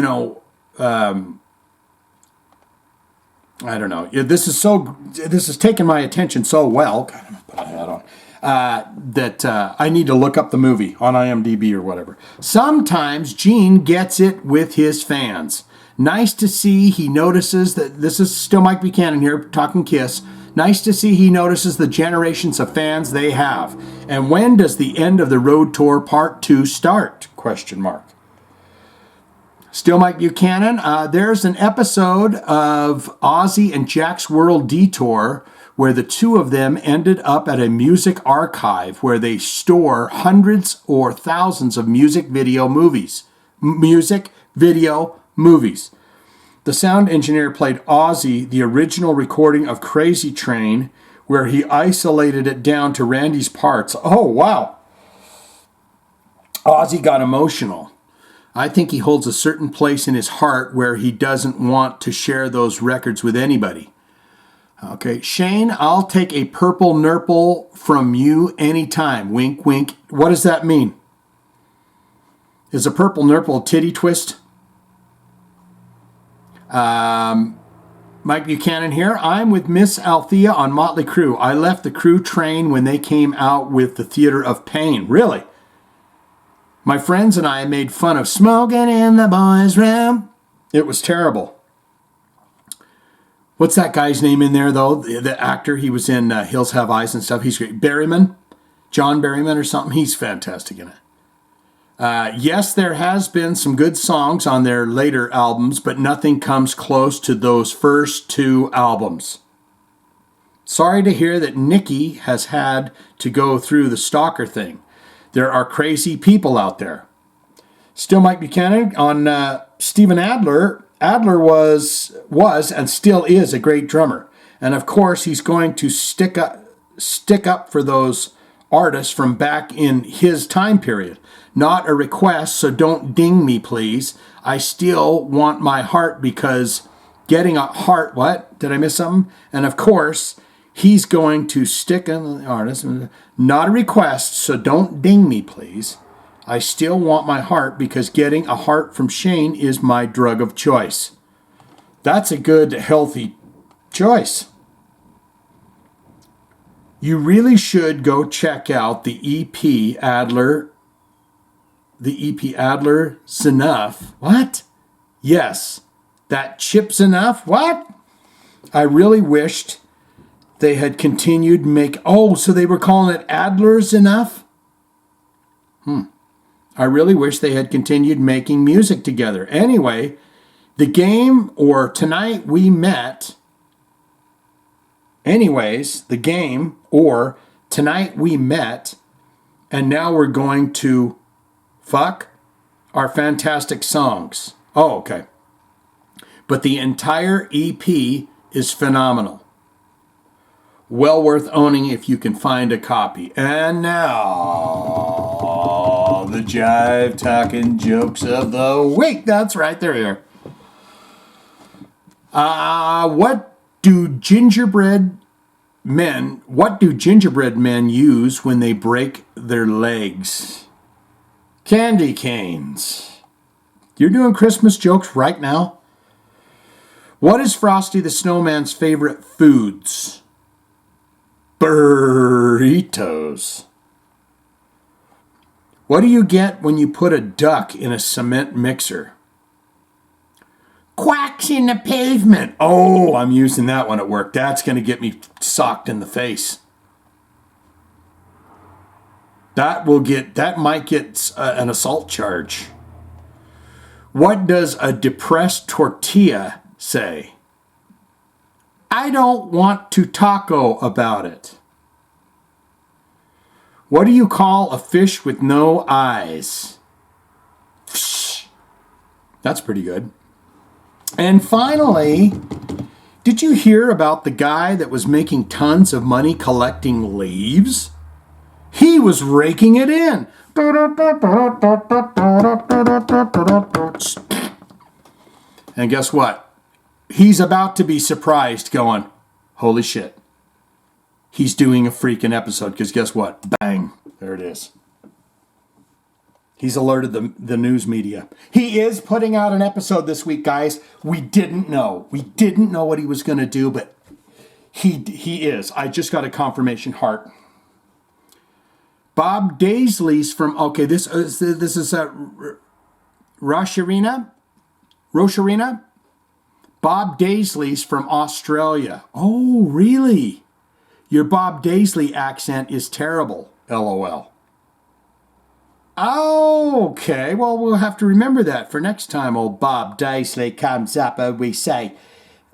don't know. This is taking my attention so well. God, I'm gonna put a hat on. That I need to look up the movie on IMDb or whatever. Sometimes Gene gets it with his fans. Nice to see he notices that, this is still Mike Buchanan here, talking Kiss. Nice to see he notices the generations of fans they have. And when does the end of the road tour part 2 start? ? Still Mike Buchanan. There's an episode of Ozzy and Jack's World Detour where the two of them ended up at a music archive where they store hundreds or thousands of music video movies. The sound engineer played Ozzy the original recording of Crazy Train, where he isolated it down to Randy's parts. Oh, wow. Ozzy got emotional. I think he holds a certain place in his heart where he doesn't want to share those records with anybody. Okay, Shane, I'll take a purple nurple from you anytime. Wink, wink. What does that mean? Is a purple nurple a titty twist? Mike Buchanan here. I'm with Miss Althea on Motley Crue. I left the Crue train when they came out with the Theater of Pain. Really? My friends and I made fun of Smoking in the Boys' Room. It was terrible. What's that guy's name in there, though? The actor, he was in Hills Have Eyes and stuff. He's great. Berryman? John Berryman or something? He's fantastic in it. Yes, there has been some good songs on their later albums, but nothing comes close to those first 2 albums. Sorry to hear that Nikki has had to go through the stalker thing. There are crazy people out there. Still Mike Buchanan on Steven Adler. Adler was and still is a great drummer. And of course, he's going to stick up for those artists from back in his time period. Not a request, so don't ding me, please. I still want my heart, because getting a heart, what? Did I miss something? And of course, he's going to stick in the artist. Not a request, so don't ding me, please. I still want my heart because getting a heart from Shane is my drug of choice. That's a good, healthy choice. You really should go check out the EP Adler's Enough. What? Yes, that Chip's Enough. What? I really wished they had continued so they were calling it Adler's Enough? I really wish they had continued making music together. Anyway, the game or Tonight We Met. Anyways, the game or Tonight We Met, and now we're going to fuck our fantastic songs. Oh, okay. But the entire EP is phenomenal. Well worth owning if you can find a copy. And now, the Jive Talkin jokes of the week. That's right, they're here. What do gingerbread men use when they break their legs? Candy canes. You're doing Christmas jokes right now? What is Frosty the Snowman's favorite foods? Burritos. What do you get when you put a duck in a cement mixer? Quacks in the pavement. Oh, I'm using that one at work. That's going to get me socked in the face. That might get an assault charge. What does a depressed tortilla say? I don't want to taco about it. What do you call a fish with no eyes? That's pretty good. And finally, did you hear about the guy that was making tons of money collecting leaves? He was raking it in. And guess what? He's about to be surprised going, holy shit. He's doing a freaking episode because guess what? Bang. There it is. He's alerted the news media. He is putting out an episode this week, guys. We didn't know. We didn't know what he was going to do, but he is. I just got a confirmation heart. Bob Daisley's from, okay, this is Rosharina. Bob Daisley's from Australia. Oh, really? Your Bob Daisley accent is terrible. LOL. Okay, well, we'll have to remember that for next time old Bob Daisley comes up and we say,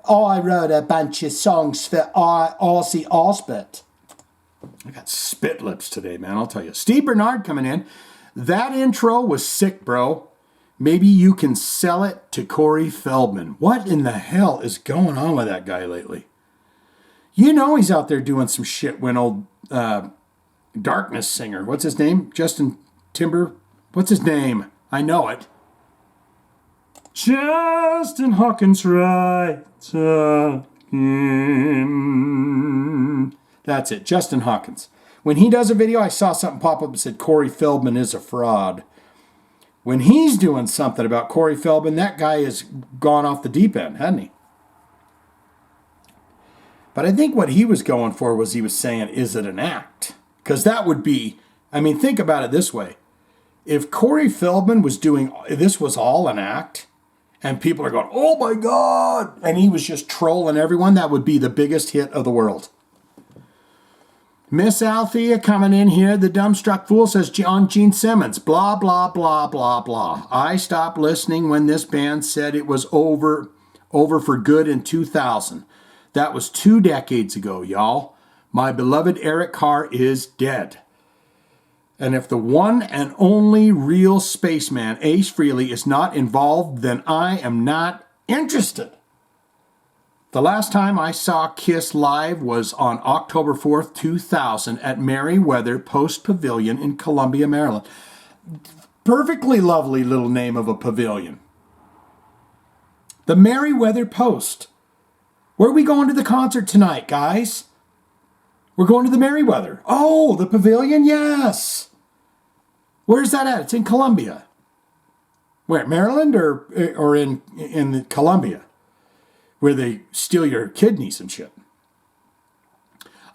I wrote a bunch of songs for Ozzy Osbourne. I got spit lips today, man, I'll tell you. Steve Bernard coming in. That intro was sick, bro. Maybe you can sell it to Corey Feldman. What in the hell is going on with that guy lately? You know he's out there doing some shit when old Darkness singer, what's his name? Justin Timber? What's his name? I know it. Justin Hawkins right. That's it, Justin Hawkins. When he does a video, I saw something pop up and said Corey Feldman is a fraud. When he's doing something about Corey Feldman, that guy has gone off the deep end, hasn't he? But I think what he was going for was he was saying, is it an act? Because that would be, I mean, think about it this way. If Corey Feldman was doing, this was all an act, and people are going, oh my God, and he was just trolling everyone, that would be the biggest hit of the world. Miss Althea coming in here. The dumbstruck fool says on Gene Simmons, blah, blah, blah, blah, blah. I stopped listening when this band said it was over for good in 2000. That was 2 decades ago, y'all. My beloved Eric Carr is dead. And if the one and only real spaceman, Ace Frehley, is not involved, then I am not interested. The last time I saw Kiss live was on October 4th, 2000 at Merriweather Post Pavilion in Columbia, Maryland. Perfectly lovely little name of a pavilion. The Merriweather Post. Where are we going to the concert tonight, guys? We're going to the Merriweather. Oh, the pavilion? Yes. Where's that at? It's in Columbia. Where, Maryland or in Columbia, where they steal your kidneys and shit.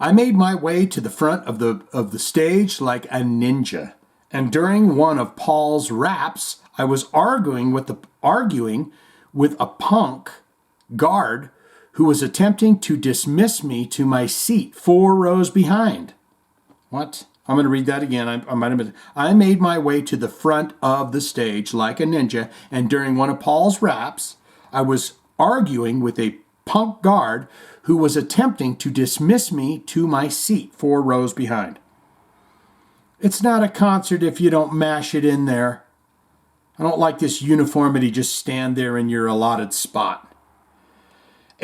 I made my way to the front of the stage like a ninja, and during one of Paul's raps, I was arguing with a punk guard who was attempting to dismiss me to my seat 4 rows behind. What? I'm going to read that again. I made my way to the front of the stage like a ninja, and during one of Paul's raps, I was arguing with a punk guard who was attempting to dismiss me to my seat 4 rows behind. It's not a concert if you don't mash it in there. I don't like this uniformity, just stand there in your allotted spot.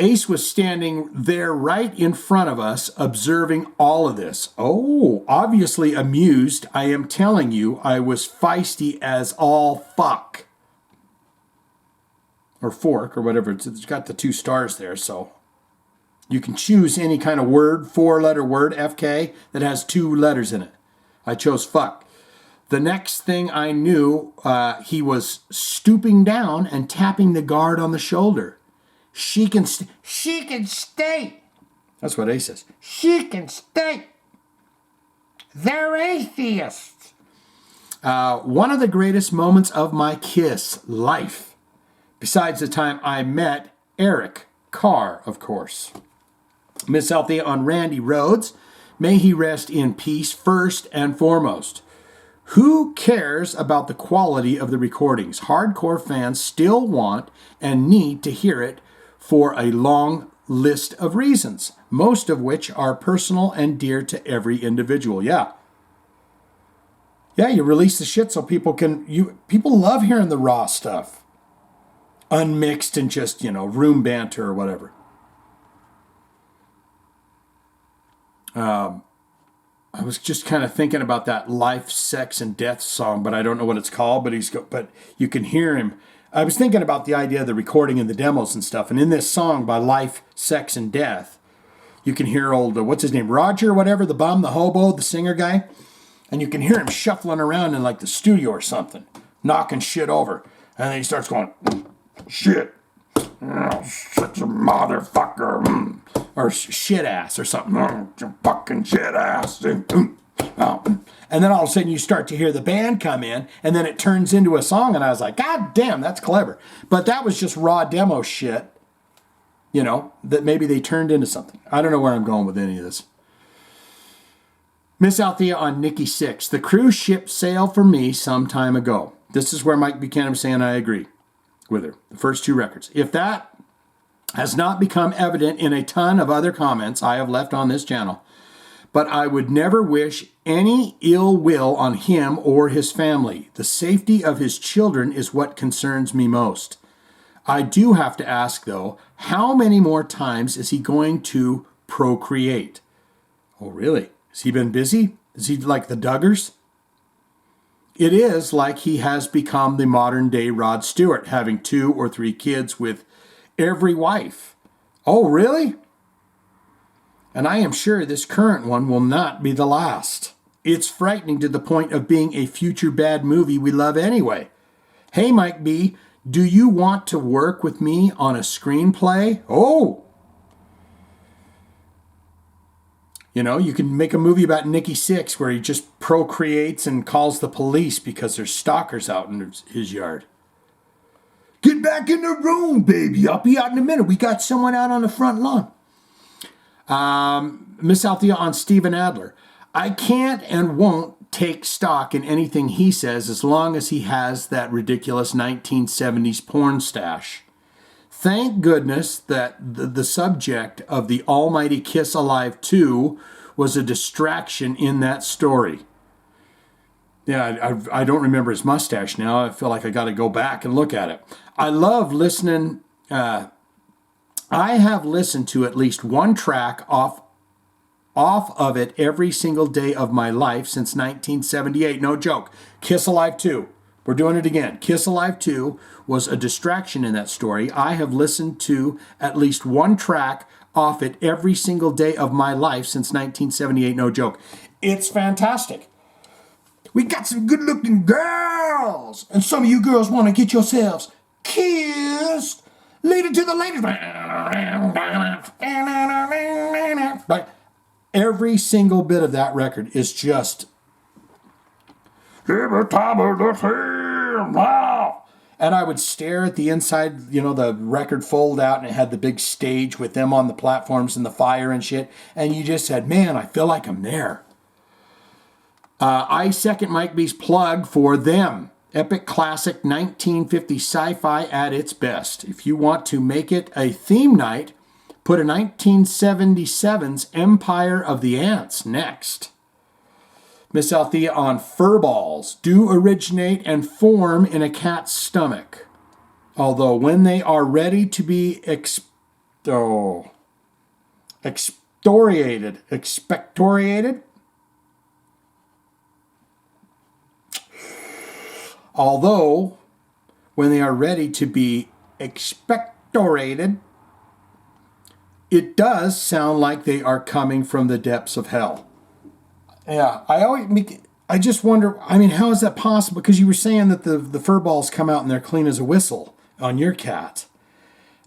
Ace was standing there right in front of us, observing all of this. Oh, obviously amused. I am telling you, I was feisty as all fuck. Or fork, or whatever. It's got the 2 stars there, so. You can choose any kind of word, 4-letter word, FK, that has 2 letters in it. I chose fuck. The next thing I knew, he was stooping down and tapping the guard on the shoulder. She can stay. That's what Ace says. She can stay. They're atheists. One of the greatest moments of my Kiss life, besides the time I met Eric Carr, of course. Miss Althea on Randy Rhoads. May he rest in peace first and foremost. Who cares about the quality of the recordings? Hardcore fans still want and need to hear it for a long list of reasons, most of which are personal and dear to every individual. Yeah, you release the shit so people love hearing the raw stuff. Unmixed and just, room banter or whatever. I was just kind of thinking about that Life, Sex, and Death song, but I don't know what it's called, but you can hear him. I was thinking about the idea of the recording and the demos and stuff, and in this song by Life, Sex, and Death, you can hear old, what's his name, Roger or whatever, the bum, the hobo, the singer guy, and you can hear him shuffling around in like the studio or something, knocking shit over, and then he starts going, shit, such a motherfucker, or shit ass or something, fucking shit ass, and then all of a sudden you start to hear the band come in, and then it turns into a song, and I was like, God damn, that's clever. But that was just raw demo shit, that maybe they turned into something. I don't know where I'm going with any of this. Miss Althea on Nikki 6. The cruise ship sailed for me some time ago. This is where Mike Buchanan was saying I agree with her. The first 2 records. If that has not become evident in a ton of other comments I have left on this channel, but I would never wish any ill will on him or his family. The safety of his children is what concerns me most. I do have to ask, though, how many more times is he going to procreate? Oh, really? Has he been busy? Is he like the Duggars? It is like he has become the modern-day Rod Stewart, having 2 or 3 kids with every wife. Oh, really? And I am sure this current one will not be the last. It's frightening to the point of being a future bad movie we love anyway. Hey, Mike B., do you want to work with me on a screenplay? Oh! You can make a movie about Nikki Sixx where he just procreates and calls the police because there's stalkers out in his yard. Get back in the room, baby. I'll be out in a minute. We got someone out on the front lawn. Miss Althea on Steven Adler. I can't and won't take stock in anything he says as long as he has that ridiculous 1970s porn stash. Thank goodness that the subject of the almighty Kiss Alive 2 was a distraction in that story. Yeah, I don't remember his mustache now. I feel like I got to go back and look at it. I love listening. I have listened to at least one track off of it every single day of my life since 1978. No joke. Kiss Alive 2. We're doing it again. Kiss Alive 2 was a distraction in that story. I have listened to at least one track off it every single day of my life since 1978. No joke. It's fantastic. We got some good-looking girls. And some of you girls want to get yourselves kissed. Lead it to the ladies. Like, every single bit of that record is just... And I would stare at the inside, the record fold out, and it had the big stage with them on the platforms and the fire and shit. And you just said, man, I feel like I'm there. I second Mike B's plug for them. Epic classic 1950 sci-fi at its best. If you want to make it a theme night, put a 1977's Empire of the Ants next. Miss Althea on furballs do originate and form in a cat's stomach. Although when they are ready to be expectoriated. Although when they are ready to be expectorated, it does sound like they are coming from the depths of hell. Yeah, I just wonder, how is that possible? Because you were saying that the fur balls come out and they're clean as a whistle on your cat.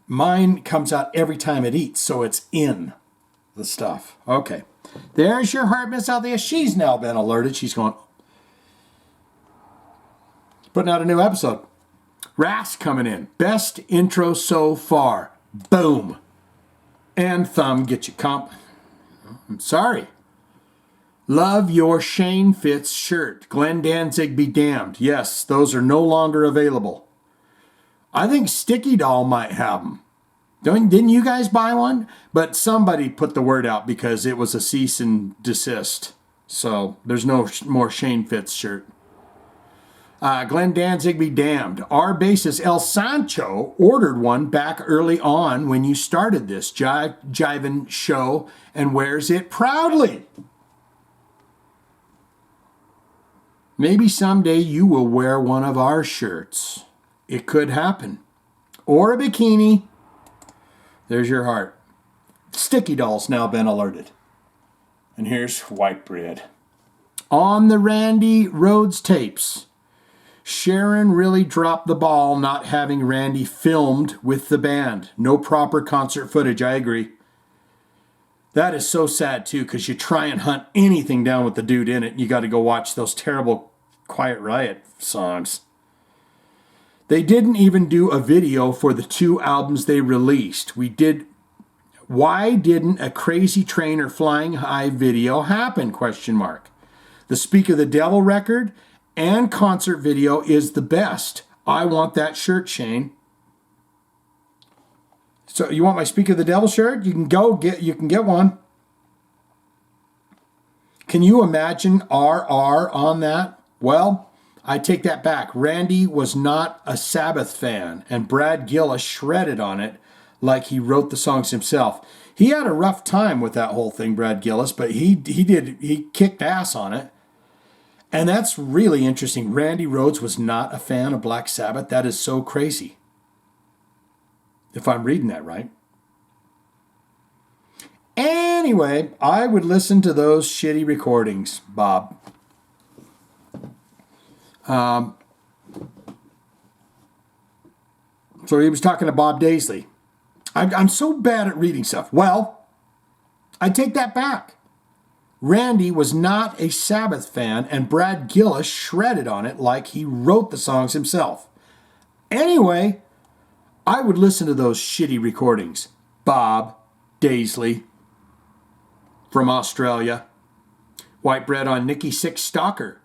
Mine comes out every time it eats, so it's in the stuff. Okay. There's your heart, Miss Althea. She's now been alerted. She's going, putting out a new episode. Ras coming in. Best intro so far. Boom. And thumb, get you comp. I'm sorry. Love your Shane Fitz shirt. Glenn Danzig be damned. Yes, those are no longer available. I think Sticky Doll might have them. Didn't you guys buy one? But somebody put the word out because it was a cease and desist. So there's no more Shane Fitz shirt. Glenn Danzig be damned. Our bassist El Sancho ordered one back early on when you started this jivin' show and wears it proudly. Maybe someday you will wear one of our shirts. It could happen. Or a bikini. There's your heart. Sticky Doll's now been alerted. And here's white bread. On the Randy Rhoads tapes, Sharon really dropped the ball not having Randy filmed with the band. No proper concert footage, I agree. That is so sad, too, because you try and hunt anything down with the dude in it, and you got to go watch those terrible Quiet Riot songs. They didn't even do a video for the 2 albums they released. Why didn't a Crazy Train or Flying High video happen? ? The Speak of the Devil record and concert video is the best. I want that shirt, Shane. So you want my Speak of the Devil shirt? You can get one. Can you imagine RR on that? Well, I take that back. Randy was not a Sabbath fan, and Brad Gillis shredded on it like he wrote the songs himself. He had a rough time with that whole thing, Brad Gillis, but he kicked ass on it. And that's really interesting. Randy Rhoads was not a fan of Black Sabbath. That is so crazy. If I'm reading that right. Anyway, I would listen to those shitty recordings, Bob. So he was talking to Bob Daisley. I'm so bad at reading stuff. Well, I take that back. Randy was not a Sabbath fan, and Brad Gillis shredded on it like he wrote the songs himself. Anyway, I would listen to those shitty recordings. Bob Daisley from Australia. White bread on Nikki Six Stalker.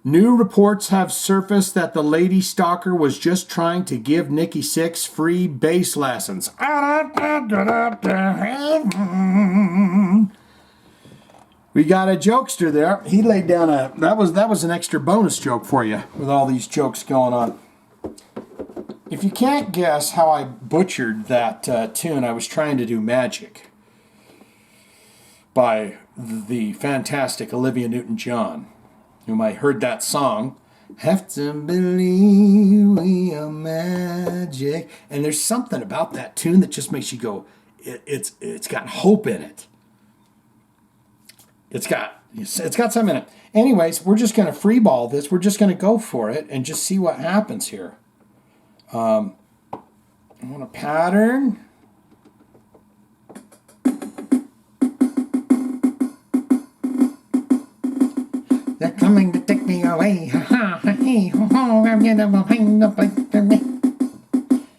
New reports have surfaced that the lady stalker was just trying to give Nikki Six free bass lessons. We got a jokester there. He laid down that was an extra bonus joke for you with all these jokes going on. If you can't guess how I butchered that tune, I was trying to do Magic by the fantastic Olivia Newton-John, whom I heard that song. Have to believe we are magic. And there's something about that tune that just makes you go, it's got hope in it. It's got It's got some in it. Anyways, we're just going to free ball this. We're just going to go for it and just see what happens here. I want a pattern. They're coming to take me away. I'm gonna hang up.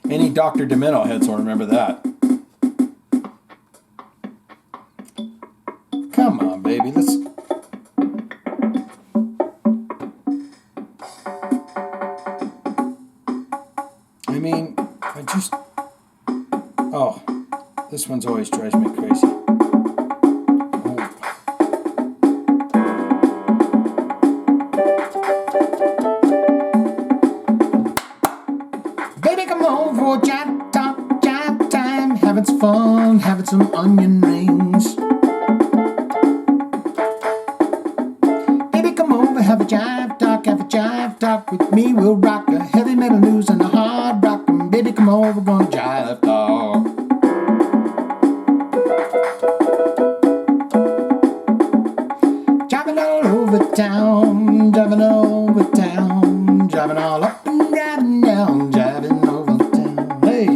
Any Dr. Demento heads will remember that. Come on, baby. Let's. I mean, I just. Oh, this one's always drives me crazy. Oh. Baby, come on for jive talk, jive time. Having some fun, having some onion rings. Baby, come over, have a jive talk with me. We'll rock a heavy metal news and a hard rock. And baby, come over, we're gonna jive talk. Driving all over town, driving over town, driving all up and driving down, driving over town. Hey,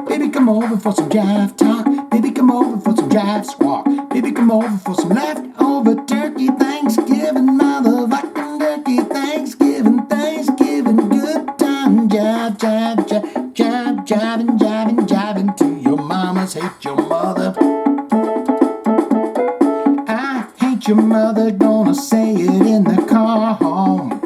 baby, come over for some jive talk. Baby, come over for some jive squawk. Baby, come over for some leftover turkey Thanksgiving, motherfucking turkey Thanksgiving, good time, jive, jive, jive, jive, jiving, jiving, jiving to your mama's hate your mother. I hate your mother, gonna say it in the car home.